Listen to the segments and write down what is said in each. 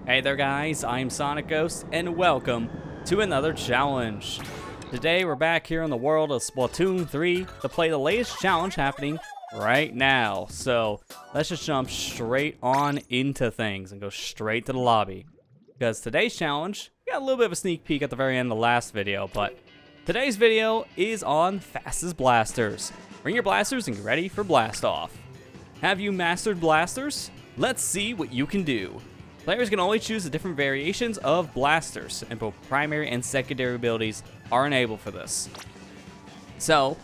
Hey there guys, I'm SonicGhost and welcome to another challenge. Today we're back here in the world of Splatoon 3 to play the latest challenge happening right now. So let's just jump straight on into things and go straight to the lobby. Because today's challenge, we got a little bit of a sneak peek at the very end of the last video, but today's video is on fastest blasters. Bring your blasters and get ready for blast off. Have you mastered blasters? Let's see what you can do. Players can only choose the different variations of blasters, and both primary and secondary abilities are enabled for this. So,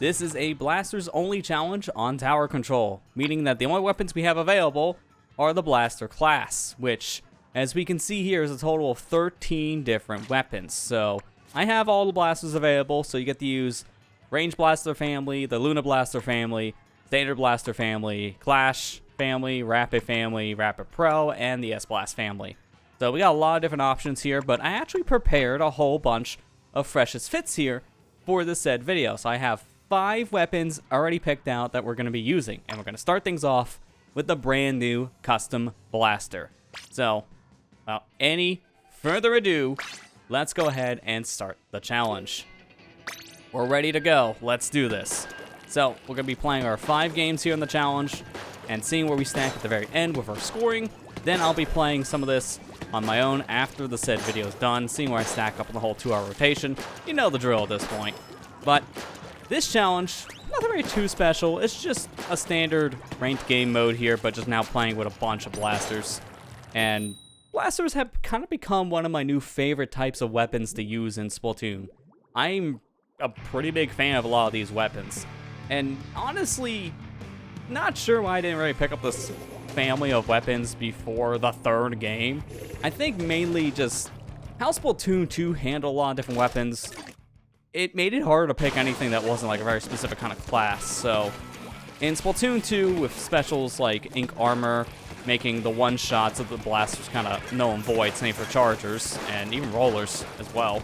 this is a blasters only challenge on tower control, meaning that the only weapons we have available are the blaster class, which, as we can see here, is a total of 13 different weapons. So, I have all the blasters available, so you get to use Range Blaster family, the Luna Blaster family, Standard Blaster family, Clash family, Rapid family, Rapid Pro, and the S-Blast family. So we got a lot of different options here, but I actually prepared a whole bunch of freshest fits here for this said video. So I have 5 weapons already picked out that we're going to be using, and we're going to start things off with the brand new custom blaster. So, without any further ado, let's go ahead and start the challenge. We're ready to go. Let's do this. So, we're going to be playing our 5 games here in the challenge and seeing where we stack at the very end with our scoring. Then I'll be playing some of this on my own after the said video is done, seeing where I stack up in the whole 2-hour rotation. You know the drill at this point. But this challenge, nothing really too special. It's just a standard ranked game mode here, but just now playing with a bunch of blasters. And blasters have kind of become one of my new favorite types of weapons to use in Splatoon. I'm a pretty big fan of a lot of these weapons. And honestly, not sure why I didn't really pick up this family of weapons before the 3rd game. I think mainly just how Splatoon 2 handled a lot of different weapons. It made it harder to pick anything that wasn't like a very specific kind of class. So in Splatoon 2, with specials like Ink Armor, making the one-shots of the blasters kind of null and void, same for chargers, and even rollers as well.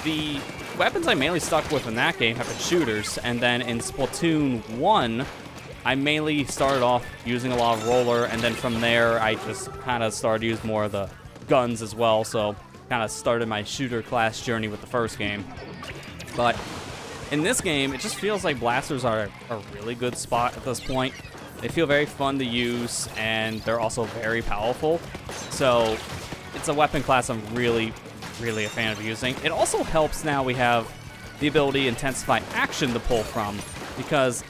The weapons I mainly stuck with in that game have been shooters, and then in Splatoon 1, I mainly started off using a lot of roller, and then from there, I just kind of started to use more of the guns as well, so kind of started my shooter class journey with the first game. But in this game, it just feels like blasters are a really good spot at this point. They feel very fun to use, and they're also very powerful. So it's a weapon class I'm really a fan of using. It also helps now we have the ability Intensify Action to pull from, because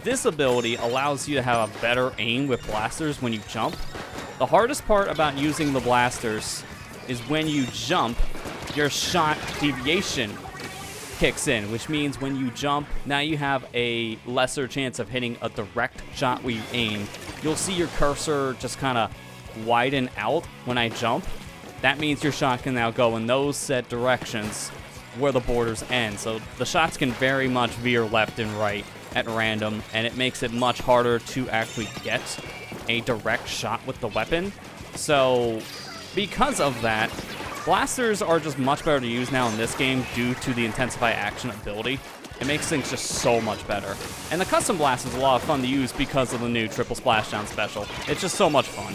this ability allows you to have a better aim with blasters when you jump. The hardest part about using the blasters is when you jump, your shot deviation kicks in, which means when you jump, now you have a lesser chance of hitting a direct shot where you aim. You'll see your cursor just kind of widen out when I jump. That means your shot can now go in those set directions where the borders end. So the shots can very much veer left and right at random, and it makes it much harder to actually get a direct shot with the weapon. So because of that, blasters are just much better to use now in this game due to the Intensify Action ability. It makes things just so much better. And the custom blast is a lot of fun to use because of the new triple splashdown special. It's just so much fun.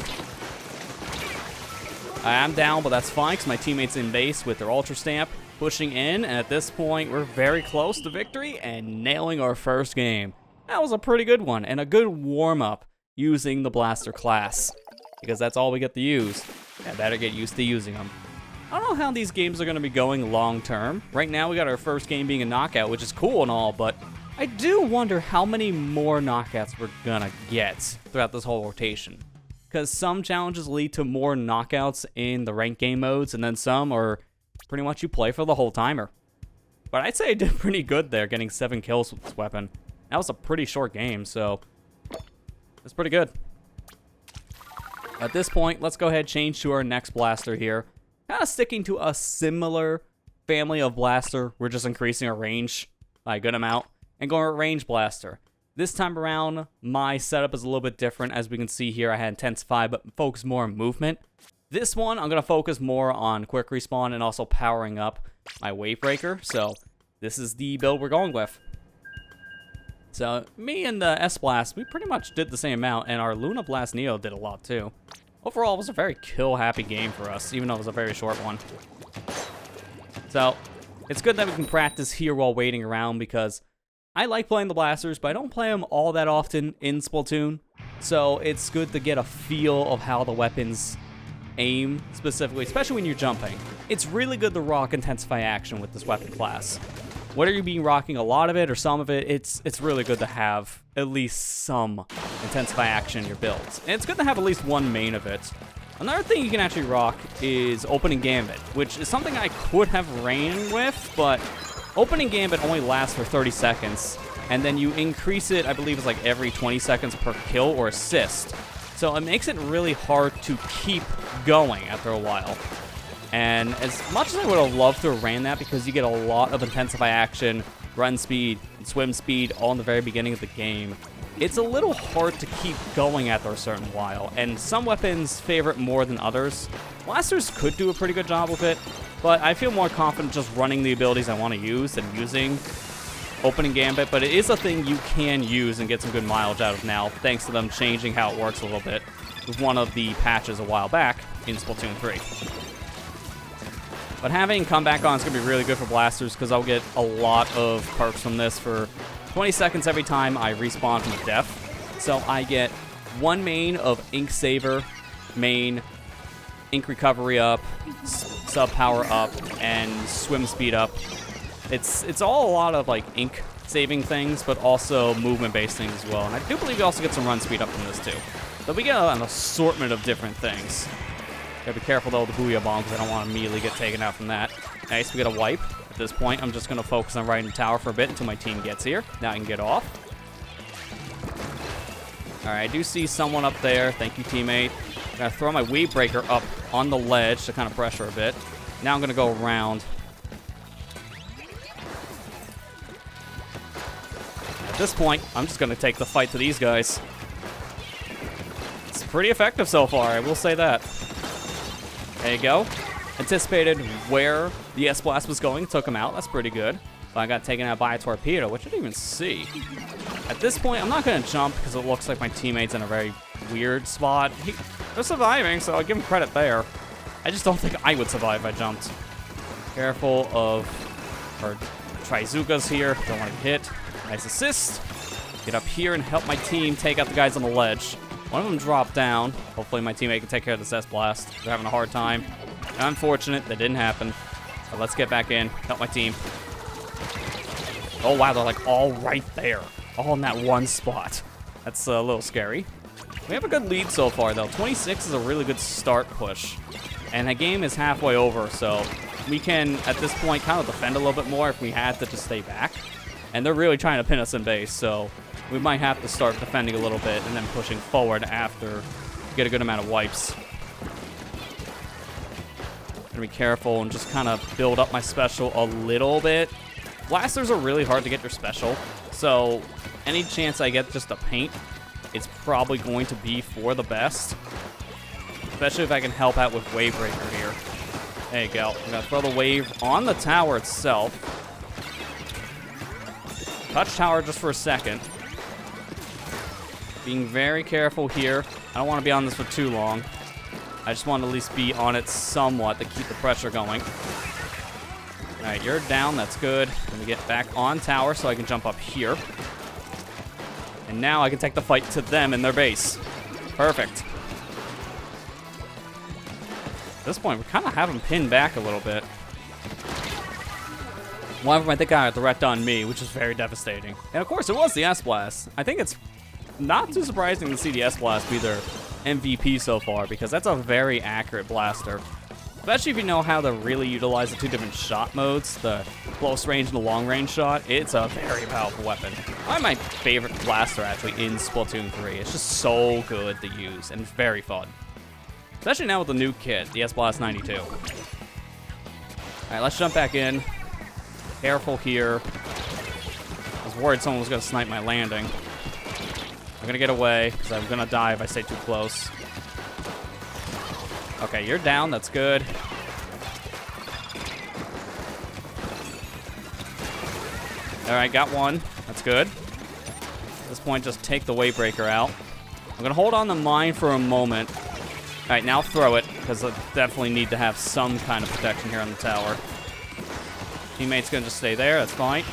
I'm down, but that's fine because my teammates in base with their Ultra Stamp pushing in, and at this point, we're very close to victory and nailing our first game. That was a pretty good one, and a good warm-up using the blaster class, because that's all we get to use. I better get used to using them. I don't know how these games are going to be going long-term. Right now, we got our first game being a knockout, which is cool and all, but I do wonder how many more knockouts we're going to get throughout this whole rotation. Because some challenges lead to more knockouts in the ranked game modes, and then some are pretty much you play for the whole timer. But I'd say I did pretty good there, getting 7 kills with this weapon. That was a pretty short game, so that's pretty good. At this point, let's go ahead and change to our next blaster here. Kind of sticking to a similar family of blaster. We're just increasing our range by a good amount and going with range blaster. This time around, my setup is a little bit different. As we can see here, I had Intensify, but focus more on movement. This one, I'm going to focus more on quick respawn and also powering up my wave breaker. So this is the build we're going with. So me and the S-Blast, we pretty much did the same amount, and our Luna Blast Neo did a lot too. overall, it was a very kill-happy game for us, even though it was a very short one. So, it's good that we can practice here while waiting around, because I like playing the blasters, but I don't play them all that often in Splatoon. So, it's good to get a feel of how the weapons aim, specifically, especially when you're jumping. It's really good to rock Intensify Action with this weapon class. Whether you be rocking a lot of it or some of it, it's really good to have at least some Intensify Action in your builds. And it's good to have at least one main of it. Another thing you can actually rock is Opening Gambit, which is something I could have ran with, but Opening Gambit only lasts for 30 seconds, and then you increase it, I believe it's like every 20 seconds per kill or assist. So it makes it really hard to keep going after a while. And as much as I would have loved to have ran that, because you get a lot of Intensify Action, run speed, and swim speed all in the very beginning of the game, it's a little hard to keep going after a certain while, and some weapons favor it more than others. Blasters could do a pretty good job with it, but I feel more confident just running the abilities I want to use than using Opening Gambit, but it is a thing you can use and get some good mileage out of now, thanks to them changing how it works a little bit with one of the patches a while back in Splatoon 3. But having come back on is going to be really good for blasters, because I'll get a lot of perks from this for 20 seconds every time I respawn from death. So I get one main of Ink Saver, main, Ink Recovery up, Sub Power up, and Swim Speed up. It's all a lot of like ink saving things, but also movement-based things as well. And I do believe we also get some run speed up from this too. So we get an assortment of different things. Gotta be careful though with the Booyah Bomb, because I don't want to immediately get taken out from that. Nice, we get a wipe. At this point, I'm just gonna focus on riding the tower for a bit until my team gets here. Now I can get off. Alright, I do see someone up there. Thank you, teammate. I'm gonna throw my Wave Breaker up on the ledge to kind of pressure a bit. Now I'm gonna go around. At this point, I'm just gonna take the fight to these guys. It's pretty effective so far, I will say that. There you go. Anticipated where the S-Blast was going, took him out. That's pretty good. But I got taken out by a torpedo, which I didn't even see. At this point, I'm not going to jump because it looks like my teammate's in a very weird spot. They're surviving, so I'll give him credit there. I just don't think I would survive if I jumped. Careful of our Trizukas here. Don't want to hit. Nice assist. Get up here and help my team take out the guys on the ledge. One of them dropped down. Hopefully my teammate can take care of this S-Blast. They're having a hard time. Unfortunate, that didn't happen. But let's get back in, help my team. Oh wow, they're like all right there. All in that one spot. That's a little scary. We have a good lead so far though. 26 is a really good start push. And the game is halfway over, so we can, at this point, kind of defend a little bit more if we had to just stay back. And they're really trying to pin us in base, so we might have to start defending a little bit and then pushing forward after we get a good amount of wipes. Gonna be careful and just kind of build up my special a little bit. Blasters are really hard to get your special, so any chance I get just to paint, it's probably going to be for the best. Especially if I can help out with Wave Breaker here. There you go. I'm gonna throw the wave on the tower itself. Touch tower just for a second. Being very careful here. I don't want to be on this for too long. I just want to at least be on it somewhat to keep the pressure going. Alright, you're down. That's good. Let me get back on tower so I can jump up here. And now I can take the fight to them in their base. Perfect. At this point, we kind of have them pinned back a little bit. One of them, I think, got a direct on me, which is very devastating. And of course, it was the S-Blast. I think it's not too surprising to see the S-Blast be their MVP so far, because that's a very accurate blaster. Especially if you know how to really utilize the two different shot modes, the close range and the long range shot. It's a very powerful weapon. Probably my favorite blaster, actually, in Splatoon 3. It's just so good to use and very fun. Especially now with the new kit, the S-Blast 92. Alright, let's jump back in. Careful here. I was worried someone was going to snipe my landing. I'm going to get away, because I'm going to die if I stay too close. Okay, you're down. That's good. Alright, got one. That's good. At this point, just take the Wave Breaker out. I'm going to hold on the mine for a moment. Alright, now throw it, because I definitely need to have some kind of protection here on the tower. Teammate's gonna just stay there, that's fine.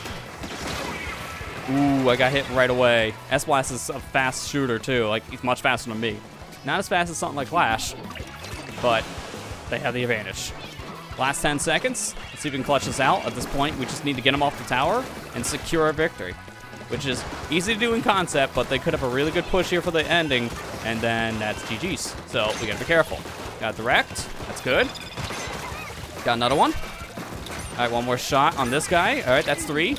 Ooh, I got hit right away. S-Blast is a fast shooter, too. Like, he's much faster than me. Not as fast as something like Flash, but they have the advantage. Last 10 seconds. Let's see if we can clutch this out. At this point, we just need to get him off the tower and secure a victory, which is easy to do in concept, but they could have a really good push here for the ending, and then that's GG's. So we gotta be careful. Got direct. That's good. Got another one. All right, one more shot on this guy. All right, that's 3.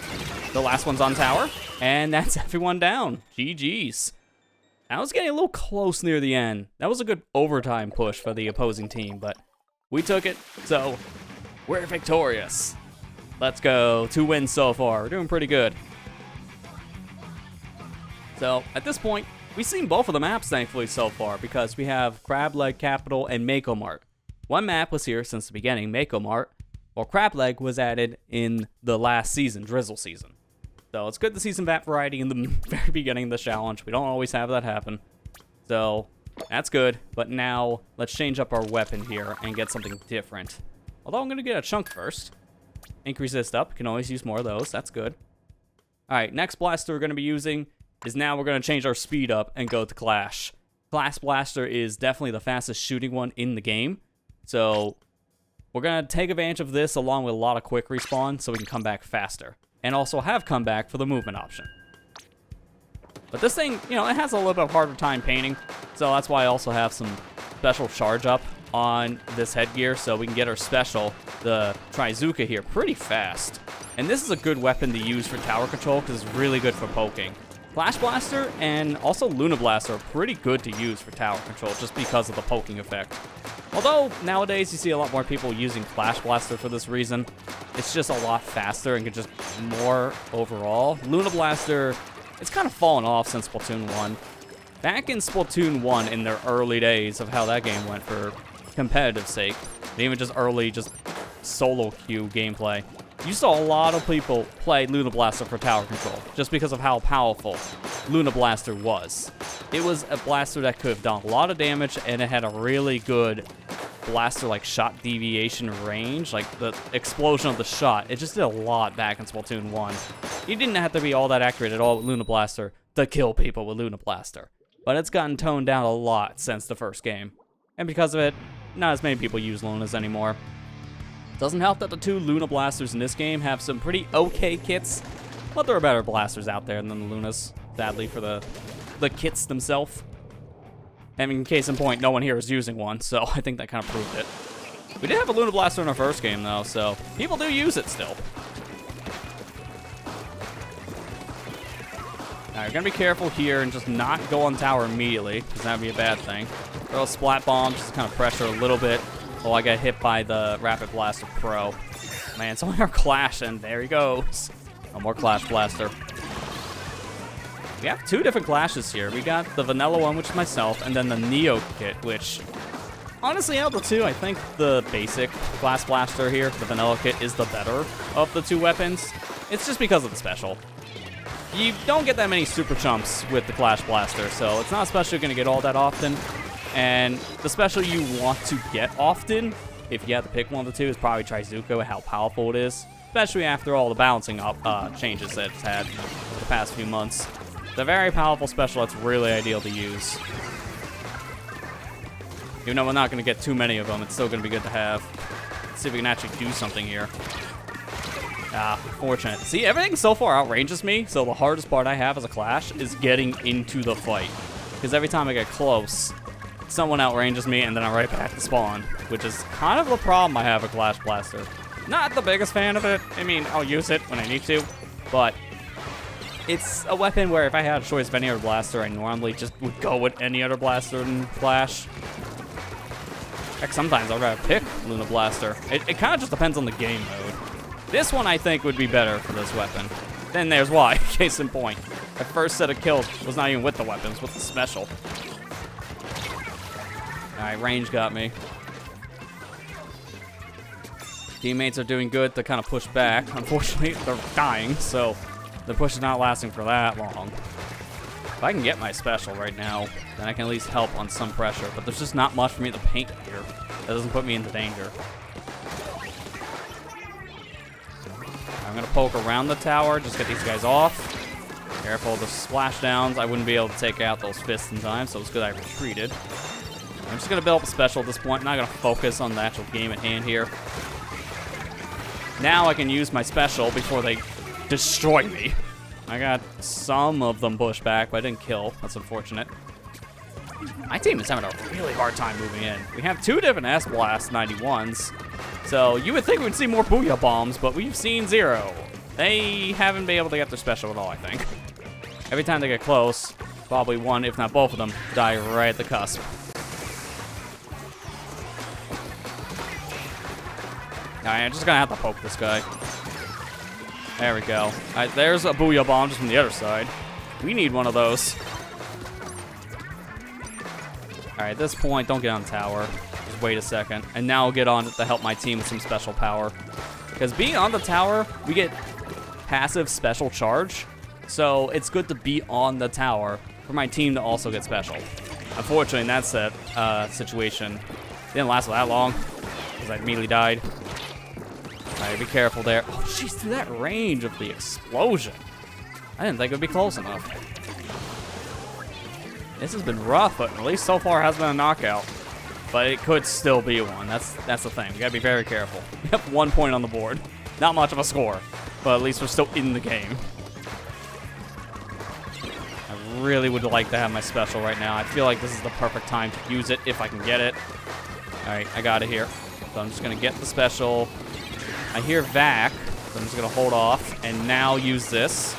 The last one's on tower, and that's everyone down. GG's. That was getting a little close near the end. That was a good overtime push for the opposing team, but we took it, so we're victorious. Let's go. 2 wins so far. We're doing pretty good. So at this point, we've seen both of the maps, thankfully, so far, because we have Crab Leg Capital and Mako Mart. One map was here since the beginning, Mako Mart, while Crab Leg was added in the last season, Drizzle season. So it's good to see some map variety in the very beginning of the challenge. We don't always have that happen. So that's good, but now let's change up our weapon here and get something different. Although I'm going to get a chunk first. Ink resist up, can always use more of those, that's good. Alright, next blaster we're going to be using is now we're going to change our speed up and go to Clash. Clash Blaster is definitely the fastest shooting one in the game. So we're going to take advantage of this along with a lot of quick respawn so we can come back faster. And also have comeback for the movement option. But this thing, you know, it has a little bit harder time painting. So that's why I also have some special charge up on this headgear so we can get our special, the Trizuka here, pretty fast. And this is a good weapon to use for tower control because it's really good for poking. Flash Blaster and also Luna Blaster are pretty good to use for tower control just because of the poking effect. Although, nowadays you see a lot more people using Flash Blaster for this reason. It's just a lot faster and can just more overall. Luna Blaster, it's kind of fallen off since Splatoon 1. Back in Splatoon 1, in their early days of how that game went for competitive sake, and even just early, just solo queue gameplay, you saw a lot of people play Luna Blaster for tower control, just because of how powerful Luna Blaster was. It was a blaster that could have done a lot of damage, and it had a really good blaster, like, shot deviation range. Like, the explosion of the shot, it just did a lot back in Splatoon 1. You didn't have to be all that accurate at all with Luna Blaster to kill people with Luna Blaster. But it's gotten toned down a lot since the first game. And because of it, not as many people use Lunas anymore. Doesn't help that the 2 Luna Blasters in this game have some pretty okay kits, but there are better blasters out there than the Lunas, sadly, for the kits themselves. And in case in point, no one here is using one, so I think that kind of proved it. We did have a Luna Blaster in our first game, though, so people do use it still. Now, you're going to be careful here and just not go on tower immediately, because that would be a bad thing. Throw a Splat Bomb, just kind of pressure a little bit. Oh, I got hit by the Rapid Blaster Pro. Man, it's only our Clash, and there he goes. No more Clash Blaster. We have 2 different Clashes here. We got the vanilla one, which is myself, and then the Neo kit, which, honestly, out of the 2, I think the basic Clash Blaster here, the vanilla kit, is the better of the 2 weapons. It's just because of the special. You don't get that many super chumps with the Clash Blaster, so it's not a special you're going to get all that often. And the special you want to get often, if you have to pick one of the 2, is probably Trizuka, how powerful it is. Especially after all the balancing up changes that it's had over the past few months. It's a very powerful special that's really ideal to use. Even though we're not going to get too many of them, it's still going to be good to have. Let's see if we can actually do something here. Fortunate. See, everything so far outranges me, so the hardest part I have as a Clash is getting into the fight. Because every time I get close, someone outranges me, and then I'm right back to spawn, which is kind of the problem I have with Clash Blaster. Not the biggest fan of it. I mean, I'll use it when I need to, but it's a weapon where if I had a choice of any other blaster, I normally just would go with any other blaster than Clash. Heck, sometimes I'd rather pick Luna Blaster. It kind of just depends on the game mode. This one, I think, would be better for this weapon. Then there's why, case in point. My first set of kills was not even with the weapons, with the special. Alright, range got me. Teammates are doing good to kind of push back. Unfortunately, they're dying, so the push is not lasting for that long. If I can get my special right now, then I can at least help on some pressure. But there's just not much for me to paint here. That doesn't put me into danger. I'm gonna poke around the tower, just get these guys off. Careful of the splashdowns. I wouldn't be able to take out those fists in time, so it's good I retreated. I'm just gonna build up a special at this point. I'm not gonna focus on the actual game at hand here. Now I can use my special before they destroy me. I got some of them pushed back, but I didn't kill. That's unfortunate. My team is having a really hard time moving in. We have 2 different S-Blast 91s. So you would think we'd see more Booyah Bombs, but we've seen 0. They haven't been able to get their special at all, I think. Every time they get close, probably one, if not both of them, die right at the cusp. Alright, I'm just gonna have to poke this guy. There we go. Alright, there's a Booyah Bomb just from the other side. We need one of those. Alright, at this point, don't get on the tower. Just wait a second. And now I'll get on to help my team with some special power. Because being on the tower, we get passive special charge. So it's good to be on the tower for my team to also get special. Unfortunately, in that situation, it didn't last that long because I immediately died. Alright, be careful there. Oh, jeez, through that range of the explosion. I didn't think it would be close enough. This has been rough, but at least so far it hasn't been a knockout. But it could still be one. That's the thing. We gotta be very careful. We have 1 point on the board. Not much of a score, but at least we're still in the game. I really would like to have my special right now. I feel like this is the perfect time to use it if I can get it. Alright, I got it here. So I'm just gonna get the special. I hear Vac, so I'm just gonna hold off and now use this.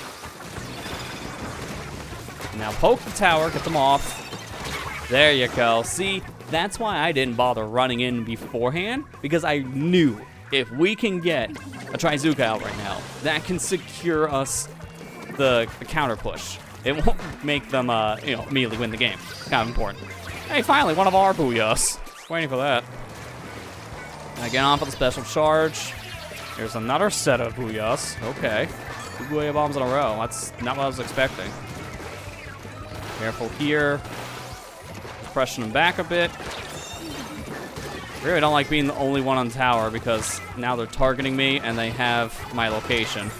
Now poke the tower, get them off. There you go. See, that's why I didn't bother running in beforehand, because I knew if we can get a Trizooka out right now, that can secure us the counter push. It won't make them, immediately win the game. Kind of important. Hey, finally, one of our Booyahs. Waiting for that. I get on for the special charge. Here's another set of Booyahs. Okay. 2 Booyah Bombs in a row. That's not what I was expecting. Careful here. Pressing them back a bit. Really don't like being the only one on the tower because now they're targeting me and they have my location.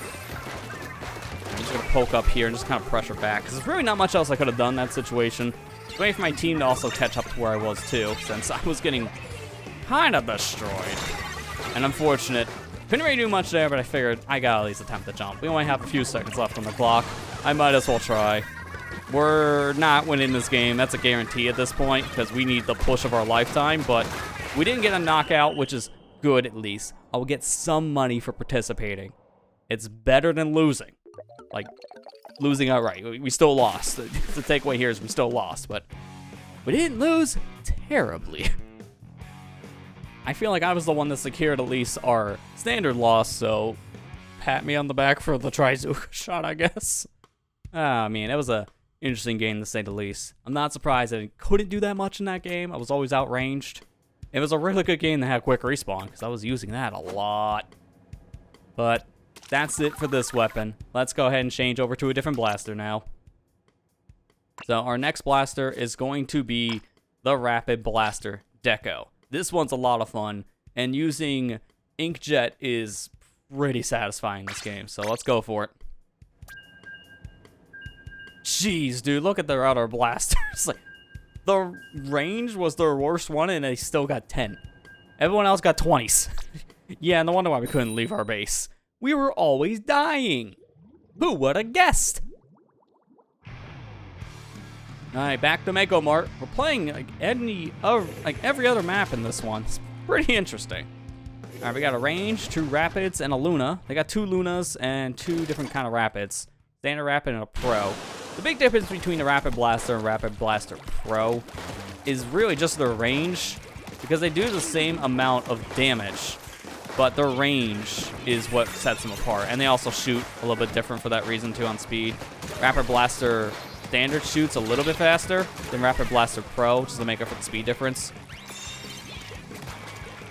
I'm just going to poke up here and just kind of pressure back because there's really not much else I could have done in that situation. Waiting for my team to also catch up to where I was too, since I was getting kind of destroyed. And unfortunate. Couldn't really do much there, but I figured I gotta at least attempt to jump. We only have a few seconds left on the clock. I might as well try. We're not winning this game. That's a guarantee at this point because we need the push of our lifetime, but we didn't get a knockout, which is good at least. I'll get some money for participating. It's better than losing. Like, losing outright. We still lost. The takeaway here is we still lost, but we didn't lose terribly. I feel like I was the one that secured at least our standard loss, so pat me on the back for the Trizooka shot, I guess. Ah, man, it was a interesting game to say the least. I'm not surprised that I couldn't do that much in that game. I was always outranged. It was a really good game that had quick respawn, because I was using that a lot. But that's it for this weapon. Let's go ahead and change over to a different blaster now. So our next blaster is going to be the Rapid Blaster Deco. This one's a lot of fun, and using Inkjet is pretty satisfying in this game, so let's go for it. Jeez, dude, look at their other blasters. Like, the range was their worst one, and they still got 10. Everyone else got 20s. Yeah, no wonder why we couldn't leave our base. We were always dying. Who would have guessed? Alright, back to Mako Mart. We're playing like every other map in this one. It's pretty interesting. Alright, we got a range, 2 rapids, and a Luna. They got 2 Lunas and 2 different kind of rapids. Standard rapid and a pro. The big difference between the Rapid Blaster and Rapid Blaster Pro is really just their range, because they do the same amount of damage, but their range is what sets them apart. And they also shoot a little bit different for that reason too on speed. Rapid Blaster Standard shoots a little bit faster than Rapid Blaster Pro, just to make up for the speed difference.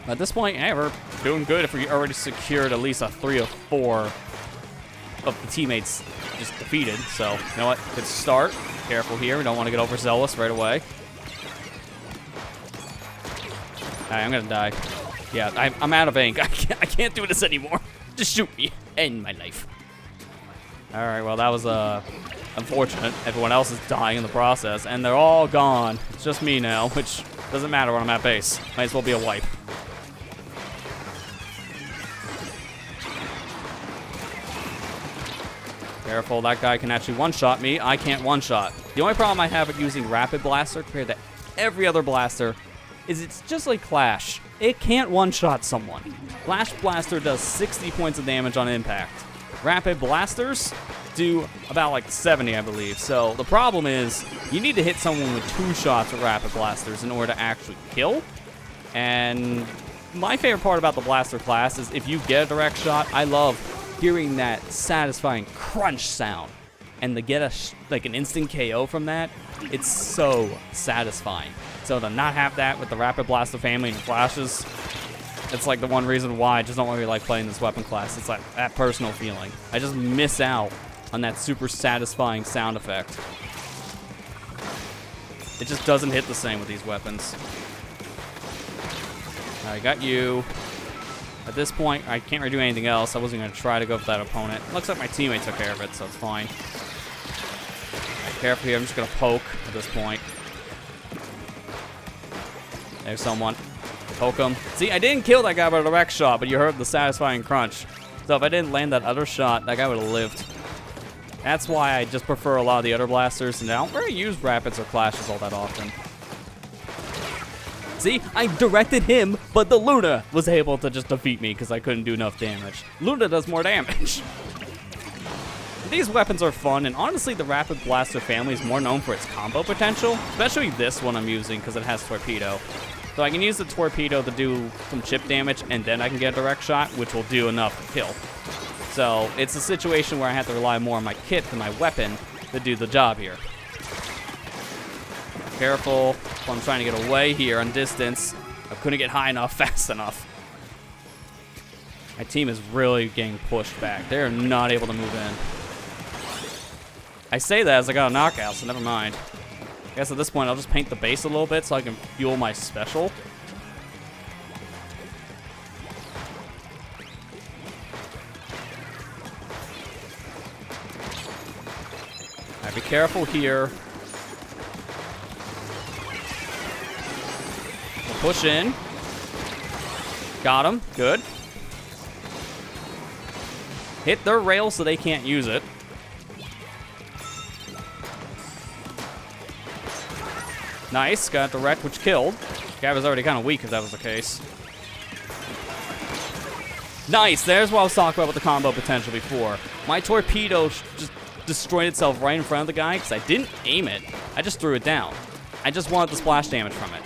At this point, hey, we're doing good if we already secured at least a 3 of 4 of the teammates just defeated. So, you know what? Good start. Careful here. We don't want to get overzealous right away. Alright, I'm gonna die. Yeah, I'm out of ink. I can't do this anymore. Just shoot me. End my life. Alright, well, that was unfortunate. Everyone else is dying in the process, and they're all gone. It's just me now, which doesn't matter when I'm at base. Might as well be a wipe. Careful, that guy can actually one-shot me. I can't one-shot. The only problem I have with using Rapid Blaster compared to every other blaster is it's just like Clash. It can't one-shot someone. Flash Blaster does 60 points of damage on impact. Rapid Blasters do about like 70, I believe. So the problem is you need to hit someone with 2 shots with Rapid Blasters in order to actually kill. And my favorite part about the Blaster class is if you get a direct shot, I love hearing that satisfying crunch sound. And to get like an instant KO from that, it's so satisfying. So to not have that with the Rapid Blaster family and flashes, it's like the one reason why I just don't really like playing this weapon class. It's like that personal feeling. I just miss out on that super satisfying sound effect. It just doesn't hit the same with these weapons. I got you. At this point, I can't really do anything else. I wasn't going to try to go for that opponent. Looks like my teammate took care of it, so it's fine. Right, careful here. I'm just going to poke at this point. There's someone. Poke him. See, I didn't kill that guy with a direct shot, but you heard the satisfying crunch. So if I didn't land that other shot, that guy would have lived. That's why I just prefer a lot of the other blasters, and I don't really use Rapids or Clashes all that often. See, I directed him, but the Luna was able to just defeat me because I couldn't do enough damage. Luna does more damage. These weapons are fun, and honestly, the Rapid Blaster family is more known for its combo potential, especially this one I'm using because it has Torpedo. So I can use the Torpedo to do some chip damage, and then I can get a direct shot, which will do enough to kill. So it's a situation where I have to rely more on my kit than my weapon to do the job here. Careful. I'm trying to get away here on distance. I couldn't get high enough fast enough. My team is really getting pushed back. They're not able to move in. I say that as I got a knockout, so never mind. I guess at this point I'll just paint the base a little bit so I can fuel my special. Alright, be careful here. Push in. Got him. Good. Hit their rail so they can't use it. Nice. Got direct, which killed. Guy was already kind of weak if that was the case. Nice. There's what I was talking about with the combo potential before. My torpedo just destroyed itself right in front of the guy because I didn't aim it. I just threw it down. I just wanted the splash damage from it.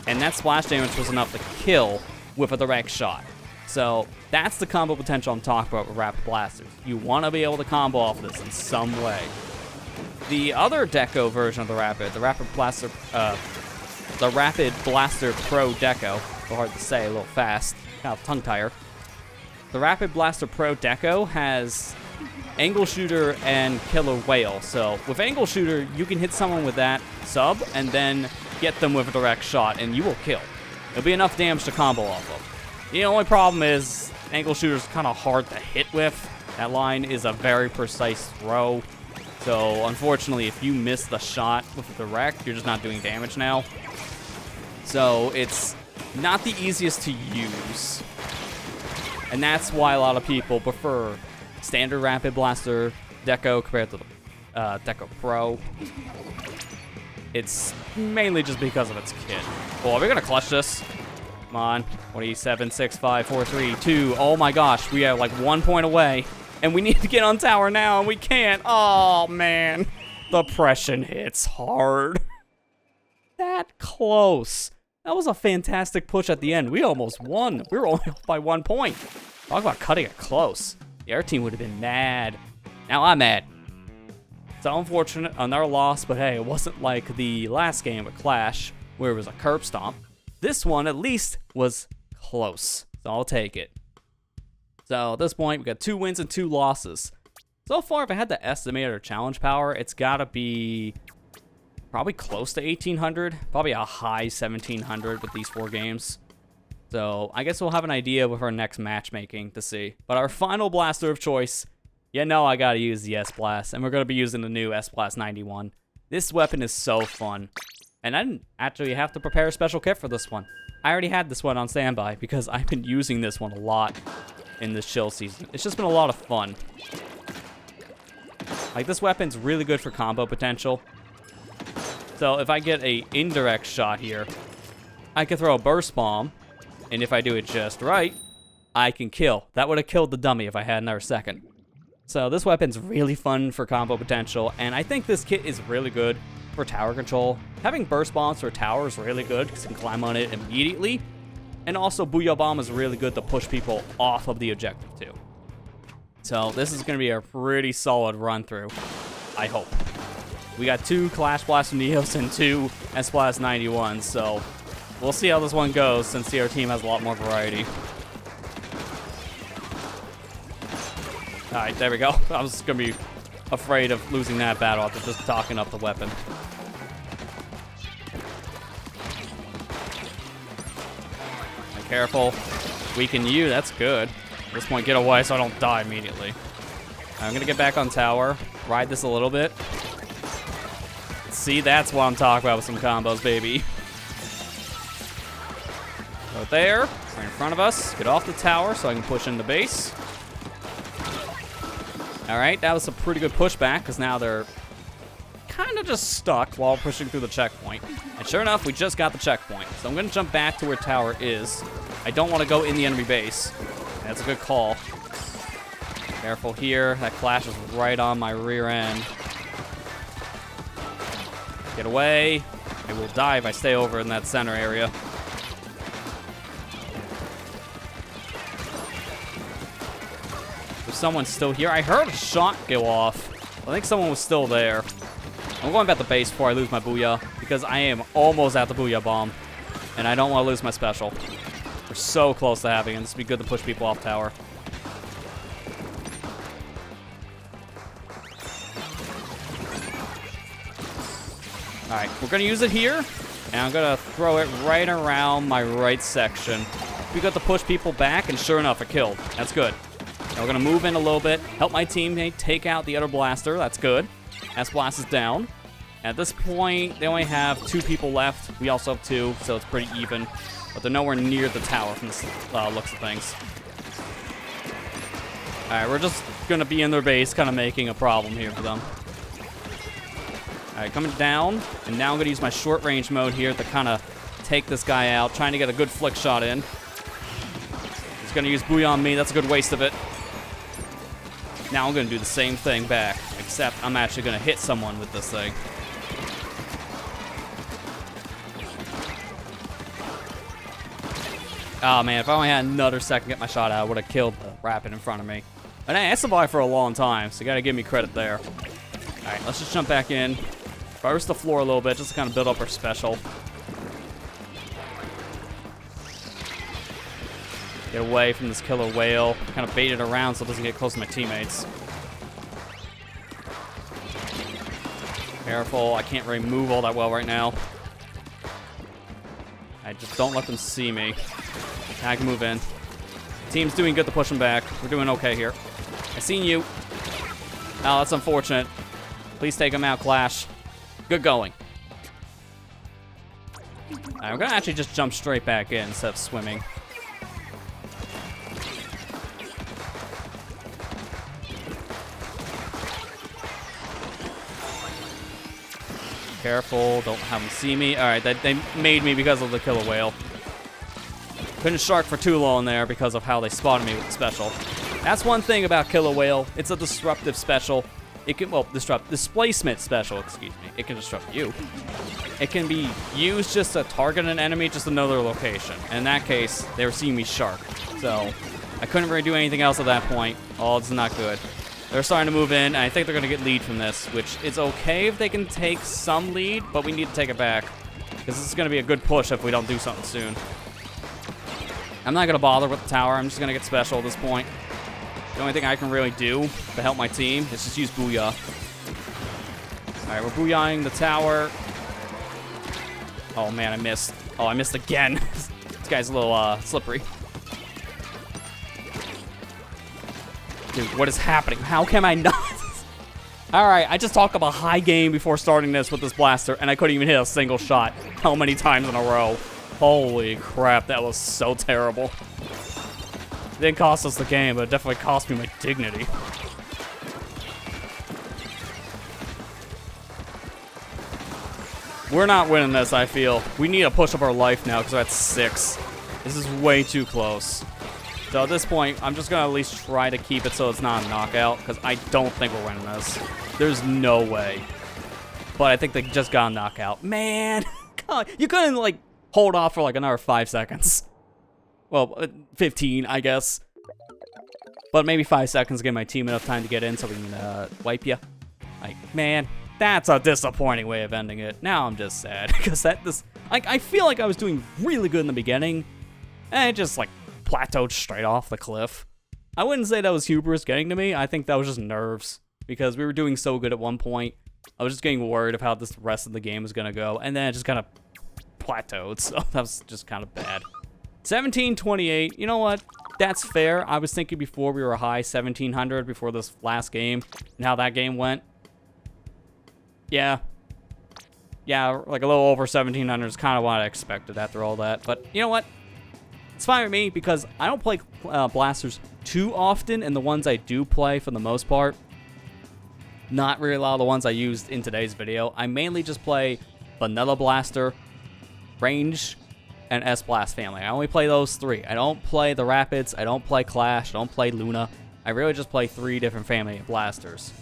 And that splash damage was enough to kill with a direct shot. So that's the combo potential I'm talking about with Rapid Blasters. You want to be able to combo off of this in some way. The other Deco version of the Rapid Blaster Pro Deco, a little hard to say, a little fast, kind of tongue tire. The Rapid Blaster Pro Deco has Angle Shooter and Killer Whale. So with Angle Shooter, you can hit someone with that sub and then get them with a direct shot, and you will kill. It'll be enough damage to combo off of. The only problem is Angle Shooter's kind of hard to hit with. That line is a very precise throw. So unfortunately, if you miss the shot with a direct, you're just not doing damage now. So it's not the easiest to use. And that's why a lot of people prefer standard Rapid Blaster Deco compared to the Deco Pro. It's mainly just because of its kit. Well, are we gonna clutch this? Come on. 27, 6, 5, 4, 3, 2. Oh my gosh, we are like 1 point away. And we need to get on tower now, and we can't. Oh, man. The pression hits hard. That close. That was a fantastic push at the end. We almost won. We were only up by 1 point. Talk about cutting it close. The other team would have been mad. Now I'm mad. So unfortunate, another loss, but hey, it wasn't like the last game with Clash, where it was a curb stomp. This one, at least, was close. So I'll take it. So at this point, we got 2 wins and 2 losses. So far, if I had to estimate our challenge power, it's gotta be probably close to 1,800. Probably a high 1,700 with these 4 games. So I guess we'll have an idea with our next matchmaking to see. But our final blaster of choice, you know I gotta use the S-Blast. And we're gonna be using the new S-Blast 91. This weapon is so fun. And I didn't actually have to prepare a special kit for this one. I already had this one on standby because I've been using this one a lot in this chill season. It's just been a lot of fun. Like, this weapon's really good for combo potential. So if I get a indirect shot here, I can throw a burst bomb. And if I do it just right, I can kill. That would have killed the dummy if I had another second. So this weapon's really fun for combo potential, and I think this kit is really good for tower control. Having burst bombs for a tower is really good because you can climb on it immediately. And also Booyah Bomb is really good to push people off of the objective too. So this is going to be a pretty solid run through, I hope. We got 2 Clash Blast Neos and 2 S-Blast 91s, so we'll see how this one goes since our team has a lot more variety. Alright, there we go. I was going to be afraid of losing that battle after just talking up the weapon. Be careful. Weaken you, that's good. At this point, get away so I don't die immediately. I'm going to get back on tower, ride this a little bit. See, that's what I'm talking about with some combos, baby. Go there, right in front of us. Get off the tower so I can push into base. Alright, that was a pretty good pushback because now they're kind of just stuck while pushing through the checkpoint. And sure enough, we just got the checkpoint. So I'm going to jump back to where tower is. I don't want to go in the enemy base. That's a good call. Careful here. That Clash is right on my rear end. Get away. I will die if I stay over in that center area. There's someone still here. I heard a shot go off. I think someone was still there. I'm going back to base before I lose my Booyah because I am almost at the Booyah Bomb. And I don't want to lose my special. We're so close to having it. This would be good to push people off tower. Alright, we're going to use it here. And I'm going to throw it right around my right section. We got to push people back, and sure enough, it killed. That's good. Now we're going to move in a little bit, help my teammate take out the other blaster. That's good. S-Blast is down. At this point, they only have 2 people left. We also have 2, so it's pretty even. But they're nowhere near the tower from the looks of things. Alright, we're just going to be in their base, kind of making a problem here for them. Alright, coming down. And now I'm going to use my short range mode here to kind of take this guy out, trying to get a good flick shot in. He's going to use Booyah on me. That's a good waste of it. Now I'm going to do the same thing back, except I'm actually going to hit someone with this thing. Oh man, if I only had another second to get my shot out, I would have killed the Rapid in front of me. And I survived for a long time, so you got to give me credit there. Alright, let's just jump back in. Burst the floor a little bit, just to kind of build up our special. Get away from this killer whale. Kind of bait it around so it doesn't get close to my teammates. Careful, I can't really move all that well right now. I just don't let them see me. I can move in. Team's doing good to push them back. We're doing okay here. I seen you. Oh, that's unfortunate. Please take him out, Clash. Good going. Alright, we're gonna actually just jump straight back in instead of swimming. Careful, don't have them see me. Alright, they made me because of the killer whale. Couldn't shark for too long there because of how they spotted me with the special. That's one thing about killer whale. It's a disruptive special. It can, well, displacement special, excuse me. It can disrupt you. It can be used just to target an enemy, just another location. And in that case, they were seeing me shark. So, I couldn't really do anything else at that point. Oh, it's not good. They're starting to move in, and I think they're going to get lead from this, which is okay if they can take some lead, but we need to take it back. Because this is going to be a good push if we don't do something soon. I'm not going to bother with the tower. I'm just going to get special at this point. The only thing I can really do to help my team is just use Booyah. Alright, we're Booyahing the tower. Oh man, I missed. Oh, I missed again. This guy's a little slippery. Dude, what is happening? How can I not? Alright, I just talked about high game before starting this with this blaster, and I couldn't even hit a single shot. How many times in a row? Holy crap, that was so terrible. It didn't cost us the game, but it definitely cost me my dignity. We're not winning this, I feel. We need to push up our life now, because we're at 6. This is way too close. So at this point, I'm just going to at least try to keep it so it's not a knockout, because I don't think we're winning this. There's no way. But I think they just got a knockout. Man, God, you couldn't, like, hold off for, like, another 5 seconds. Well, 15, I guess. But maybe 5 seconds to give my team enough time to get in so we can wipe you. Like, man, that's a disappointing way of ending it. Now I'm just sad, because I feel like I was doing really good in the beginning, and it just, like, plateaued straight off the cliff. I wouldn't say that was hubris getting to me. I think that was just nerves, because we were doing so good at one point. I was just getting worried of how this rest of the game was going to go, and then it just kind of plateaued, so that was just kind of bad. 1728, you know what? That's fair. I was thinking before we were high 1700 before this last game, and how that game went. Yeah, like a little over 1700 is kind of what I expected after all that, but you know what? It's fine with me, because I don't play blasters too often, and the ones I do play, for the most part, not really a lot of the ones I used in today's video. I mainly just play Vanilla Blaster, Range, and S-Blast family. I only play those 3. I don't play the Rapids, I don't play Clash, I don't play Luna. I really just play 3 different family of blasters.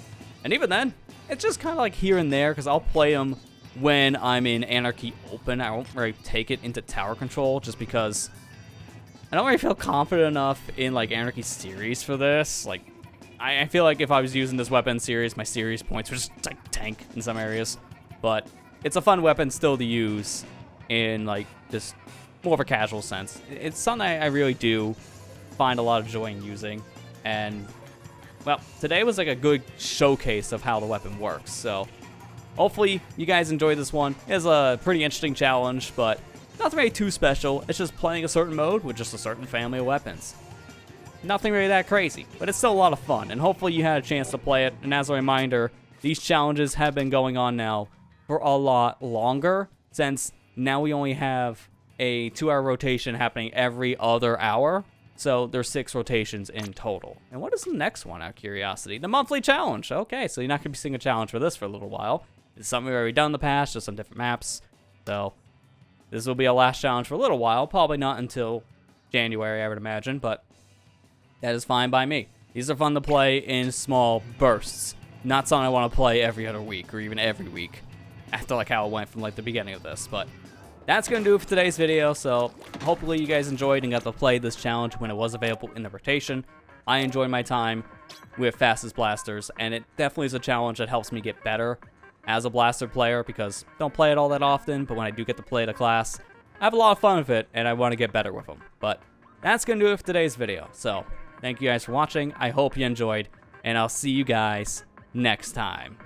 And even then, it's just kind of like here and there, because I'll play them when I'm in Anarchy Open. I won't really take it into Tower Control, just because I don't really feel confident enough in, like, Anarchy Series for this. Like, I feel like if I was using this weapon series, my series points would just, like, tank in some areas. But it's a fun weapon still to use in, like, just more of a casual sense. It's something I really do find a lot of joy in using. And, well, today was, like, a good showcase of how the weapon works. So, hopefully you guys enjoyed this one. It's a pretty interesting challenge, but nothing really too special. It's just playing a certain mode with just a certain family of weapons. Nothing really that crazy, but it's still a lot of fun, and hopefully you had a chance to play it. And as a reminder, these challenges have been going on now for a lot longer, since now we only have a 2-hour rotation happening every other hour. So there's 6 rotations in total. And what is the next one, out of curiosity? The monthly challenge. Okay, so you're not going to be seeing a challenge for this for a little while. It's something we've already done in the past, just on different maps. So this will be our last challenge for a little while. Probably not until January, I would imagine, but that is fine by me. These are fun to play in small bursts. Not something I want to play every other week, or even every week, after like how it went from like the beginning of this. But that's going to do it for today's video, so hopefully you guys enjoyed and got to play this challenge when it was available in the rotation. I enjoyed my time with fastest blasters, and it definitely is a challenge that helps me get better as a blaster player, because I don't play it all that often, but when I do get to play the class, I have a lot of fun with it, and I want to get better with them. But that's going to do it for today's video. So thank you guys for watching. I hope you enjoyed, and I'll see you guys next time.